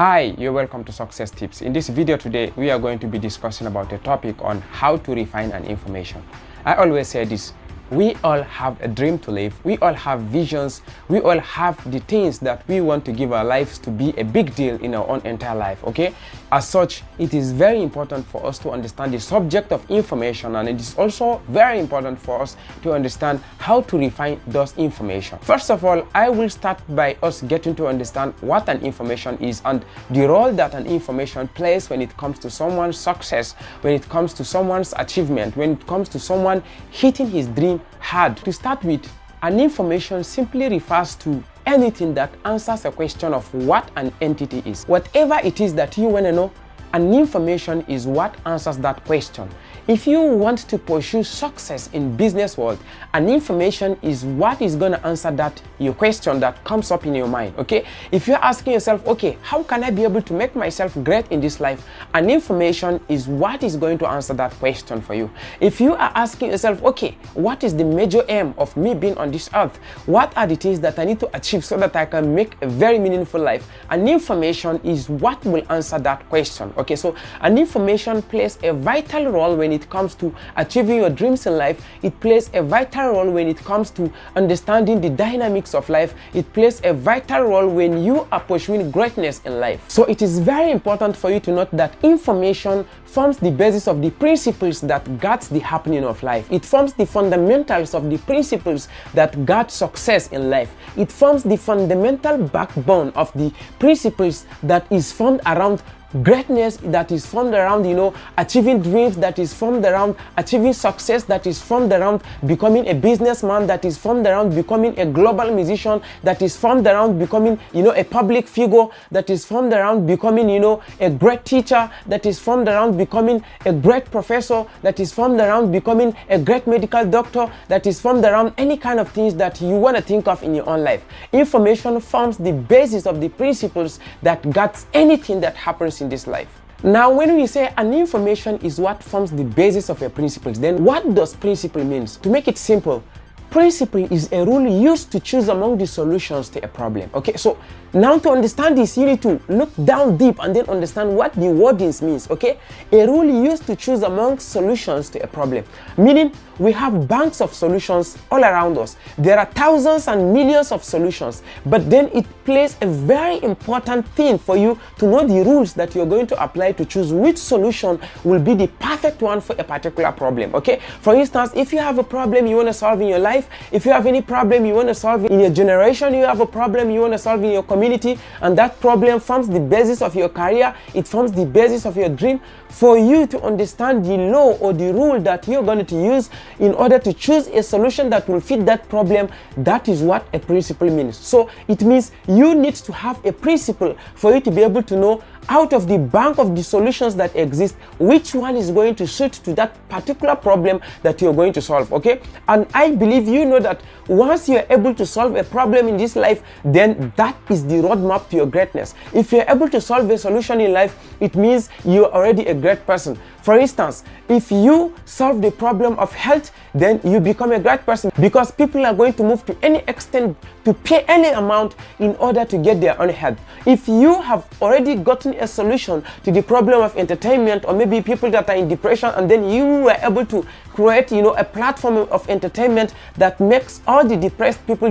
Hi, you're welcome to Success Tips. In this video today, we are going to be discussing about a topic on how to refine an information. I always say this, we all have a dream to live, we all have visions, we all have the things that we want to give our lives to be a big deal in our own entire life, okay? As such, it is very important for us to understand the subject of information, and it is also very important for us to understand how to refine those information. First of all, I will start by us getting to understand what an information is and the role that an information plays when it comes to someone's success, when it comes to someone's achievement, when it comes to someone hitting his dream hard. To start with, an information simply refers to anything that answers a question of what an entity is. Whatever it is that you want to know, an information is what answers that question. If you want to pursue success in business world, an information is what is going to answer your question that comes up in your mind, okay? If you're asking yourself, okay, how can I be able to make myself great in this life? An information is what is going to answer that question for you. If you are asking yourself, okay, what is the major aim of me being on this earth? What are the things that I need to achieve so that I can make a very meaningful life? An information is what will answer that question, okay? So an information plays a vital role when it comes to achieving your dreams in life. It plays a vital role when it comes to understanding the dynamics of life. It plays a vital role when you are pursuing greatness in life. So it is very important for you to note that information forms the basis of the principles that guides the happening of life. It forms the fundamentals of the principles that guide success in life. It forms the fundamental backbone of the principles that is formed around greatness, that is formed around, achieving dreams, that is formed around achieving success, that is formed around becoming a businessman, that is formed around becoming a global musician, that is formed around becoming, a public figure, that is formed around becoming, a great teacher, that is formed around becoming a great professor, that is formed around becoming a great medical doctor, that is formed around any kind of things that you want to think of in your own life. Information forms the basis of the principles that guides anything that happens in this life. Now, when we say an information is what forms the basis of a principle, then what does principle means? To make it simple, principle is a rule used to choose among the solutions to a problem. Okay, so now to understand this, you need to look down deep and then understand what the wordings means. Okay, a rule used to choose among solutions to a problem, meaning we have banks of solutions all around us. There are thousands and millions of solutions, but then it plays a very important thing for you to know the rules that you're going to apply to choose which solution will be the perfect one for a particular problem. Okay, for instance, if you have a problem you want to solve in your life, if you have any problem you want to solve in your generation, you have a problem you want to solve in your community, and that problem forms the basis of your career, it forms the basis of your dream. For you to understand the law or the rule that you're going to use in order to choose a solution that will fit that problem, that is what a principle means. So it means you need to have a principle for you to be able to know out of the bank of the solutions that exist, which one is going to suit to that particular problem that you're going to solve, okay? And I believe you know that once you're able to solve a problem in this life, then that is the roadmap to your greatness. If you're able to solve a solution in life, it means you're already a great person. For instance, if you solve the problem of health, then you become a great person, because people are going to move to any extent to pay any amount in order to get their own health. If you have already gotten a solution to the problem of entertainment, or maybe people that are in depression, and then you were able to create a platform of entertainment that makes all the depressed people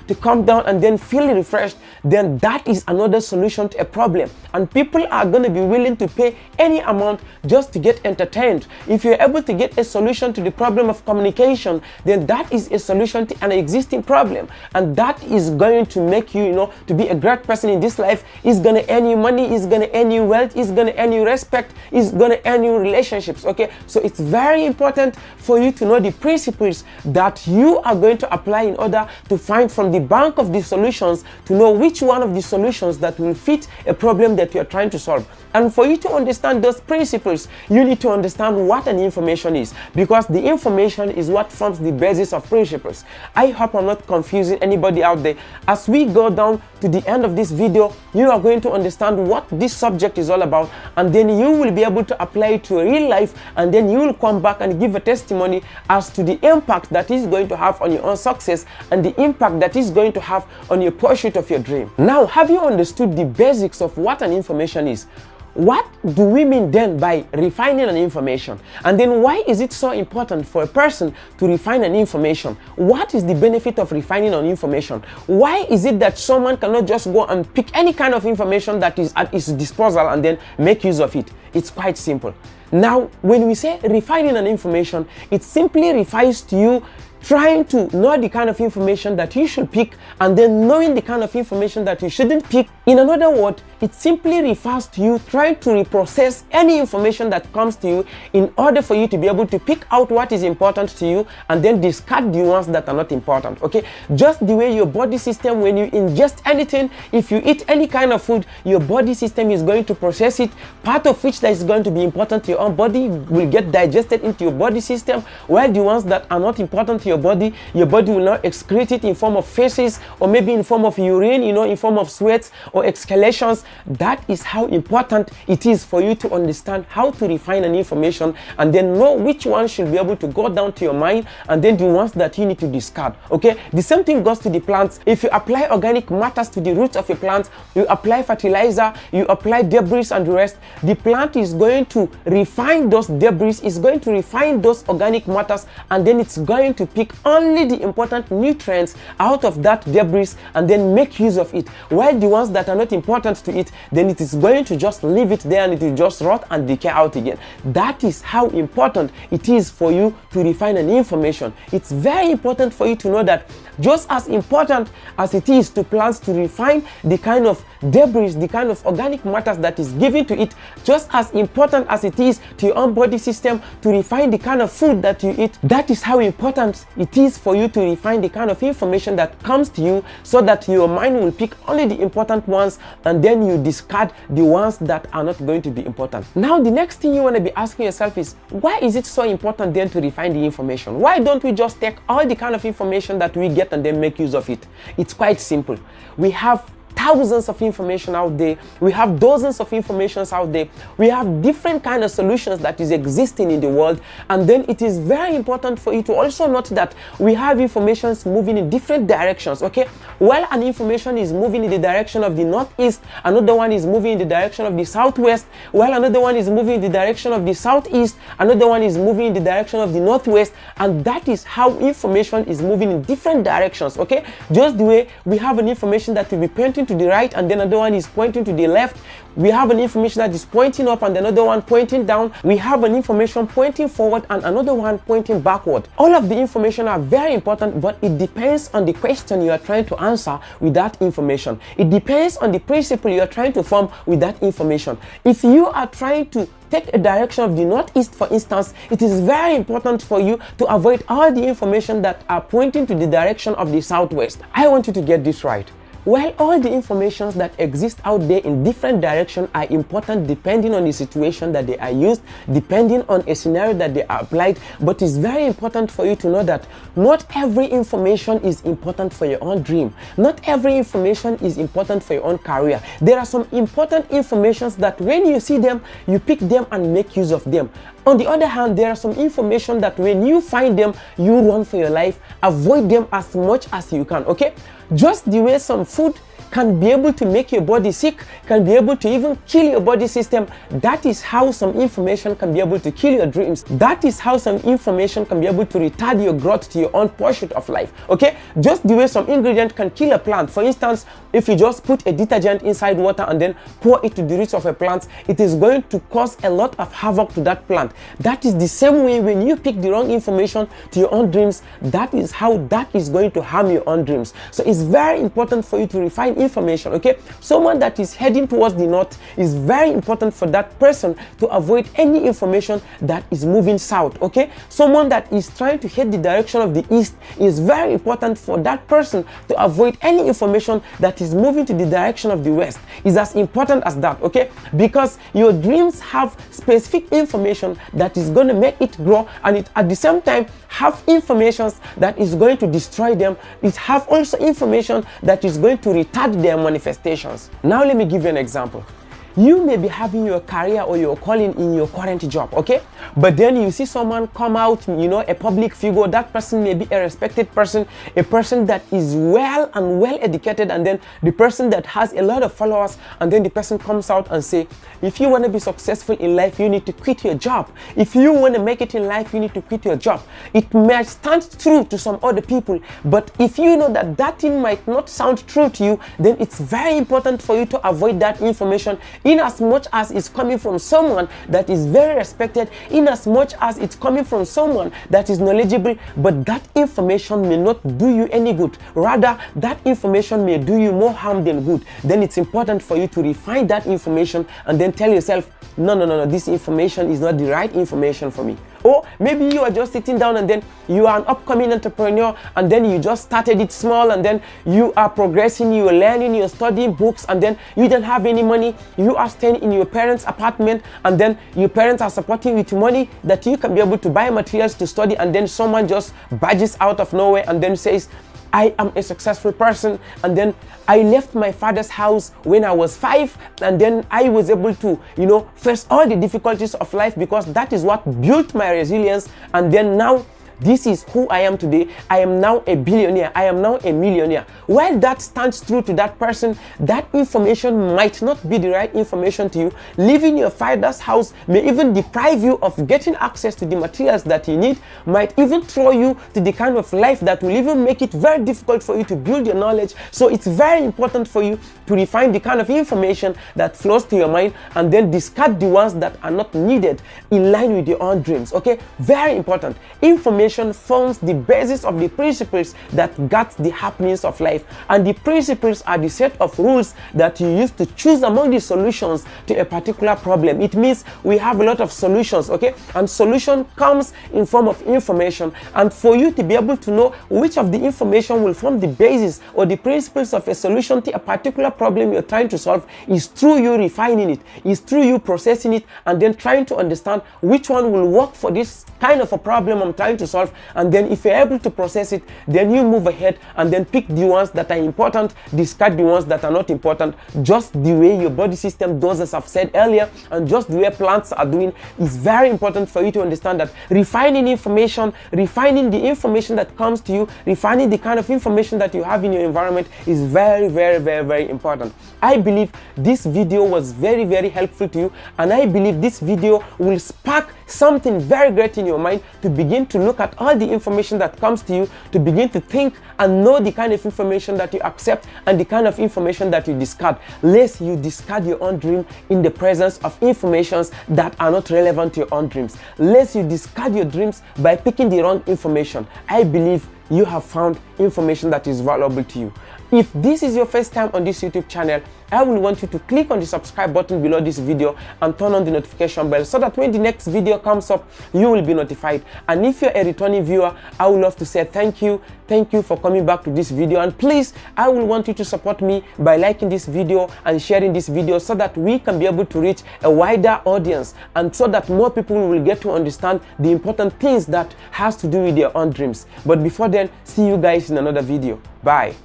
to come down and then feel refreshed, then that is another solution to a problem, and people are going to be willing to pay any amount just to get entertained. If you're able to get a solution to the problem of communication, then that is a solution to an existing problem, and that is going to make you to be a great person in this life. Is going to earn you money, is going to earn you wealth, is going to earn you respect, is going to earn you relationships. Okay, so it's very important for you to know the principles that you are going to apply in order to find from the bank of the solutions, to know which one of the solutions that will fit a problem that you are trying to solve. And for you to understand those principles, you need to understand what an information is, because the information information is what forms the basis of principles. I hope I'm not confusing anybody out there. As we go down to the end of this video, you are going to understand what this subject is all about, and then you will be able to apply it to real life, and then you will come back and give a testimony as to the impact that is going to have on your own success and the impact that is going to have on your pursuit of your dream. Now, have you understood the basics of what an information is? What do we mean then by refining an information? And then why is it so important for a person to refine an information? What is the benefit of refining an information? Why is it that someone cannot just go and pick any kind of information that is at his disposal and then make use of it? It's quite simple. Now, when we say refining an information, it simply refers to you trying to know the kind of information that you should pick and then knowing the kind of information that you shouldn't pick. In another word, it simply refers to you trying to reprocess any information that comes to you in order for you to be able to pick out what is important to you and then discard the ones that are not important. Okay, just the way your body system, when you ingest anything, if you eat any kind of food, your body system is going to process it, part of which that is going to be important to your own body will get digested into your body system, while the ones that are not important to your body will not excrete it in form of feces or maybe in form of urine, in form of sweat or exhalations. That is how important it is for you to understand how to refine an information and then know which one should be able to go down to your mind and then the ones that you need to discard. Okay, the same thing goes to the plants. If you apply organic matters to the roots of your plant, you apply fertilizer, you apply debris and the rest, the plant is going to refine those debris, is going to refine those organic matters, and then it's going to pick only the important nutrients out of that debris and then make use of it, while the ones that are not important to it, then it is going to just leave it there and it will just rot and decay out again. That is how important it is for you to refine an information. It's very important for you to know that just as important as it is to plants to refine the kind of debris, the kind of organic matters that is given to it, just as important as it is to your own body system to refine the kind of food that you eat, that is how important it is for you to refine the kind of information that comes to you, so that your mind will pick only the important ones and then you discard the ones that are not going to be important. Now, the next thing you want to be asking yourself is, why is it so important then to refine the information? Why don't we just take all the kind of information that we get and then make use of it? It's quite simple. We have thousands of information out there. We have dozens of informations out there. We have different kind of solutions that is existing in the world, and then it is very important for you to also note that we have informations moving in different directions. Okay, while an information is moving in the direction of the northeast, another one is moving in the direction of the southwest, while another one is moving in the direction of the southeast, another one is moving in the direction of the northwest, and that is how information is moving in different directions. Okay, just the way we have an information that will be pointing to the right and then another one is pointing to the left. We have an information that is pointing up and another one pointing down. We have an information pointing forward and another one pointing backward. All of the information are very important, but it depends on the question you are trying to answer with that information. It depends on the principle you are trying to form with that information. If you are trying to take a direction of the northeast, for instance, it is very important for you to avoid all the information that are pointing to the direction of the southwest. I want you to get this right. While all the informations that exist out there in different directions are important depending on the situation that they are used, depending on a scenario that they are applied, but it's very important for you to know that not every information is important for your own dream. Not every information is important for your own career. There are some important informations that when you see them, you pick them and make use of them. On the other hand, there are some information that when you find them, you run for your life. Avoid them as much as you can, okay? Just the way some food can be able to make your body sick, can be able to even kill your body system, that is how some information can be able to kill your dreams. That is how some information can be able to retard your growth to your own pursuit of life, okay? Just the way some ingredient can kill a plant. For instance, if you just put a detergent inside water and then pour it to the roots of a plant, it is going to cause a lot of havoc to that plant. That is the same way when you pick the wrong information to your own dreams, that is how that is going to harm your own dreams. So it's very important for you to refine information, okay? Someone that is heading towards the north, is very important for that person to avoid any information that is moving south, okay? Someone that is trying to head the direction of the east, is very important for that person to avoid any information that is moving to the direction of the west. Is as important as that, okay? Because your dreams have specific information that is going to make it grow, and it at the same time have information that is going to destroy them. It have also information that is going to retard their manifestations. Now let me give you an example. You may be having your career or your calling in your current job, okay? But then you see someone come out, a public figure. That person may be a respected person, a person that is well educated, and then the person that has a lot of followers, and then the person comes out and say, if you want to be successful in life, you need to quit your job. If you want to make it in life, you need to quit your job. It may stand true to some other people, but if you know that that thing might not sound true to you, then it's very important for you to avoid that information, in as much as it's coming from someone that is very respected, in as much as it's coming from someone that is knowledgeable, but that information may not do you any good. Rather, that information may do you more harm than good. Then it's important for you to refine that information and then tell yourself, no, this information is not the right information for me. Or maybe you are just sitting down and then you are an upcoming entrepreneur, and then you just started it small, and then you are progressing, you are learning, you're studying books, and then you don't have any money. You are staying in your parents' apartment, and then your parents are supporting you with money that you can be able to buy materials to study, and then someone just badges out of nowhere and then says, I am a successful person, and then I left my father's house when I was 5, and then I was able to, face all the difficulties of life, because that is what built my resilience. And then now, this is who I am today. I am now a billionaire. I am now a millionaire. While that stands true to that person, that information might not be the right information to you. Leaving your father's house may even deprive you of getting access to the materials that you need, might even throw you to the kind of life that will even make it very difficult for you to build your knowledge. So it's very important for you to refine the kind of information that flows to your mind, and then discard the ones that are not needed in line with your own dreams. Okay, very important. Information forms the basis of the principles that guide the happenings of life, and the principles are the set of rules that you use to choose among the solutions to a particular problem. It means we have a lot of solutions, okay, and solution comes in form of information, and for you to be able to know which of the information will form the basis or the principles of a solution to a particular problem you're trying to solve, is through you refining it, is through you processing it, and then trying to understand which one will work for this kind of a problem I'm trying to solve. And then if you're able to process it, then you move ahead and then pick the ones that are important, discard the ones that are not important, just the way your body system does, as I've said earlier, and just the way plants are doing. Is very important for you to understand that refining information, refining the information that comes to you, refining the kind of information that you have in your environment is very important. I believe this video was very helpful to you, and I believe this video will spark something very great in your mind to begin to look at all the information that comes to you, to begin to think and know the kind of information that you accept and the kind of information that you discard, lest you discard your own dream in the presence of informations that are not relevant to your own dreams, lest you discard your dreams by picking the wrong information. I believe you have found information that is valuable to you. If this is your first time on this YouTube channel, I will want you to click on the subscribe button below this video and turn on the notification bell, so that when the next video comes up, you will be notified. And if you're a returning viewer, I would love to say thank you for coming back to this video. And please, I will want you to support me by liking this video and sharing this video, so that we can be able to reach a wider audience, and so that more people will get to understand the important things that has to do with their own dreams. But before then, see you guys in another video. Bye.